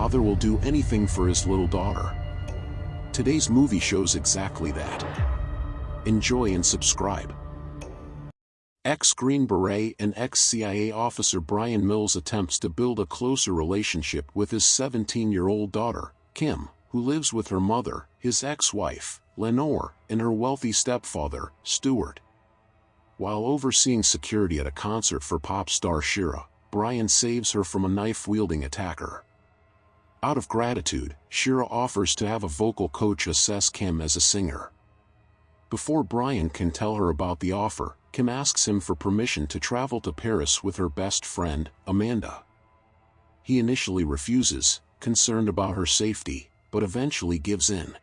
father will do anything for his little daughter. Today's movie shows exactly that. Enjoy and subscribe. Ex-Green Beret and ex-CIA officer Brian Mills attempts to build a closer relationship with his 17-year-old daughter, Kim, who lives with her mother, his ex-wife, Lenore, and her wealthy stepfather, Stuart. While overseeing security at a concert for pop star Shira, Brian saves her from a knife-wielding attacker. Out of gratitude, Shira offers to have a vocal coach assess Kim as a singer. Before Brian can tell her about the offer, Kim asks him for permission to travel to Paris with her best friend, Amanda. He initially refuses, concerned about her safety, but eventually gives in.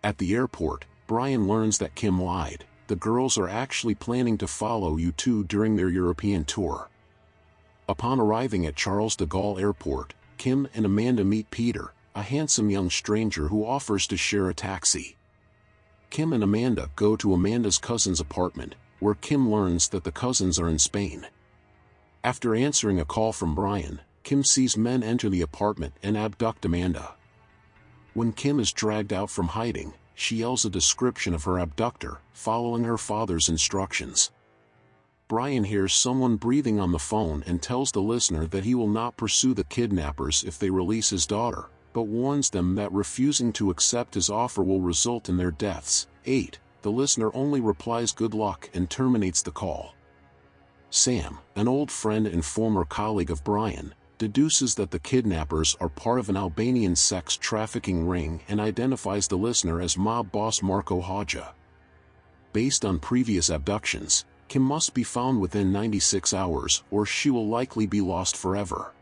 At the airport, Brian learns that Kim lied. The girls are actually planning to follow U2 during their European tour. Upon arriving at Charles de Gaulle Airport, Kim and Amanda meet Peter, a handsome young stranger who offers to share a taxi. Kim and Amanda go to Amanda's cousin's apartment, where Kim learns that the cousins are in Spain. After answering a call from Brian, Kim sees men enter the apartment and abduct Amanda. When Kim is dragged out from hiding, she yells a description of her abductor, following her father's instructions. Brian hears someone breathing on the phone and tells the listener that he will not pursue the kidnappers if they release his daughter, but warns them that refusing to accept his offer will result in their deaths. 8. The listener only replies good luck and terminates the call. Sam, an old friend and former colleague of Brian, deduces that the kidnappers are part of an Albanian sex trafficking ring and identifies the listener as mob boss Marco Hodja. Based on previous abductions, Kim must be found within 96 hours or she will likely be lost forever.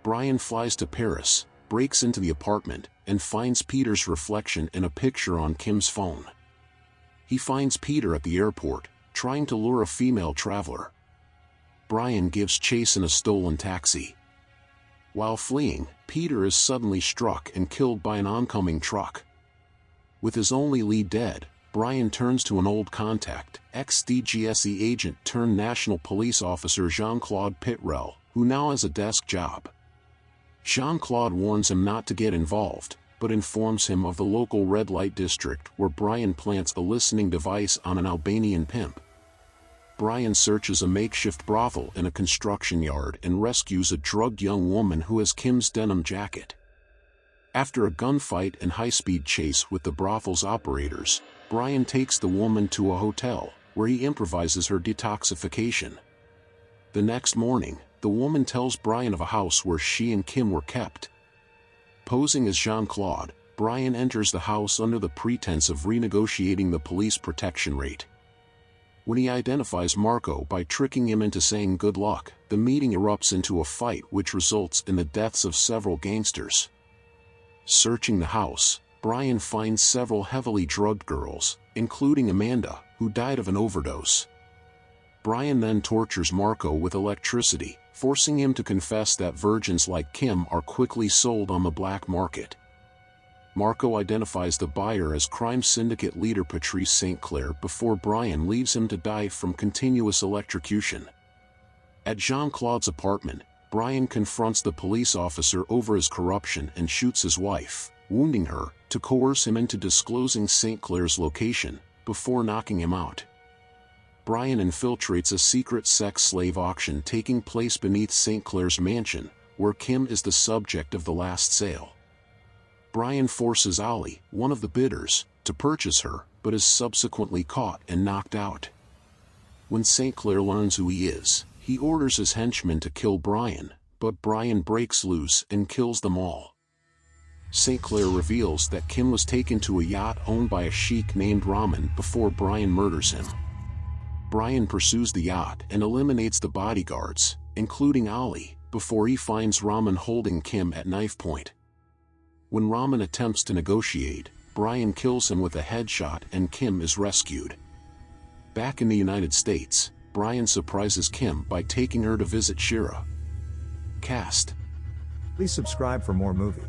Brian flies to Paris, breaks into the apartment, and finds Peter's reflection in a picture on Kim's phone. He finds Peter at the airport, trying to lure a female traveler. Brian gives chase in a stolen taxi. While fleeing, Peter is suddenly struck and killed by an oncoming truck. With his only lead dead, Brian turns to an old contact, ex-DGSE agent turned National Police Officer Jean-Claude Pitrel, who now has a desk job. Jean-Claude warns him not to get involved, but informs him of the local red light district where Brian plants a listening device on an Albanian pimp. Brian searches a makeshift brothel in a construction yard and rescues a drugged young woman who has Kim's denim jacket. After a gunfight and high-speed chase with the brothel's operators, Brian takes the woman to a hotel, where he improvises her detoxification. The next morning, the woman tells Brian of a house where she and Kim were kept. Posing as Jean-Claude, Brian enters the house under the pretense of renegotiating the police protection rate. When he identifies Marco by tricking him into saying good luck, the meeting erupts into a fight which results in the deaths of several gangsters. Searching the house, Brian finds several heavily drugged girls, including Amanda, who died of an overdose. Brian then tortures Marco with electricity, forcing him to confess that virgins like Kim are quickly sold on the black market. Marco identifies the buyer as crime syndicate leader Patrice St. Clair before Brian leaves him to die from continuous electrocution. At Jean-Claude's apartment, Brian confronts the police officer over his corruption and shoots his wife, wounding her, to coerce him into disclosing St. Clair's location, before knocking him out. Brian infiltrates a secret sex slave auction taking place beneath St. Clair's mansion, where Kim is the subject of the last sale. Brian forces Ali, one of the bidders, to purchase her, but is subsequently caught and knocked out. When St. Clair learns who he is, he orders his henchmen to kill Brian, but Brian breaks loose and kills them all. St. Clair reveals that Kim was taken to a yacht owned by a sheik named Rahman before Brian murders him. Brian pursues the yacht and eliminates the bodyguards, including Ali, before he finds Rahman holding Kim at knife point. When Rahman attempts to negotiate, Brian kills him with a headshot and Kim is rescued. Back in the United States, Brian surprises Kim by taking her to visit Shira. Cast. Please subscribe for more movie.